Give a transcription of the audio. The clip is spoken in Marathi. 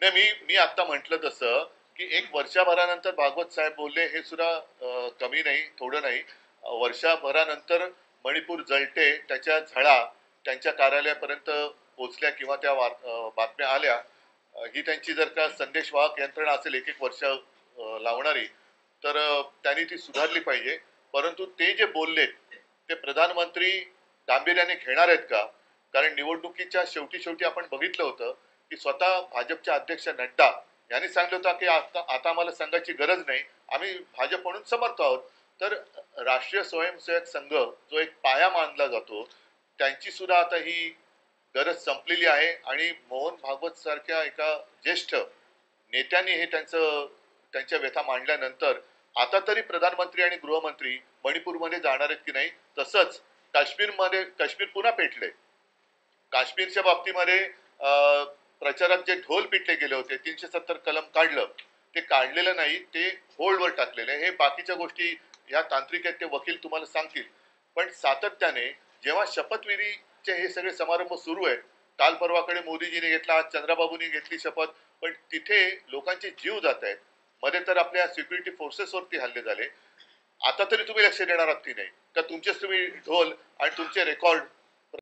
नाही, मी आता म्हटलं तसं की एक वर्षभरानंतर भागवत साहेब बोलले हे सुद्धा कमी नाही, थोडं नाही. वर्षभरानंतर मणिपूर जळते त्याच्या झळा त्यांच्या कार्यालयापर्यंत पोहोचल्या किंवा त्या बातम्या आल्या. ही त्यांची जर का संदेशवाहक यंत्रणा असेल एक एक वर्ष लावणारी, तर त्यांनी ती सुधारली पाहिजे. परंतु ते जे बोलले ते प्रधानमंत्री गांभीर्याने घेणार आहेत का? कारण निवडणुकीच्या शेवटी शेवटी आपण बघितलं होतं की स्वतः भाजपचे अध्यक्ष नड्डा यांनी सांगितलं होतं की आता आता आम्हाला संघाची गरज नाही, आम्ही भाजप म्हणून समर्थ आहोत. तर राष्ट्रीय स्वयंसेवक संघ जो एक पाया मानला जातो, त्यांची सुद्धा आता ही गरज संपलेली आहे आणि मोहन भागवत सारख्या एका ज्येष्ठ नेत्यांनी हे त्यांच्या व्यथा मांडल्यानंतर आता तरी प्रधानमंत्री आणि गृहमंत्री मणिपूरमध्ये जाणार आहेत की नाही. तसंच काश्मीर पुन्हा पेटले. काश्मीरच्या बाबतीमध्ये प्रचारात जे ढोल पिटले गेले होते, 370 कलम काढलं, ते काढलेलं नाही, ते होल्डवर टाकलेलं आहे. हे बाकीच्या गोष्टी ह्या तांत्रिक आहेत, ते वकील तुम्हाला सांगतील. पण सातत्याने जेव्हा शपथविधीचे हे सगळे समारंभ सुरू आहेत, काल परवाकडे मोदीजीने घेतला, आज चंद्राबाबूंनी घेतली शपथ, पण तिथे लोकांचे जीव जात आहेत. मध्ये तर आपल्या सिक्युरिटी फोर्सेसवरती हल्ले झाले. आता तरी तुम्ही लक्ष देणार आहात की नाही? का तुमचेच तुम्ही ढोल आणि तुमचे रेकॉर्ड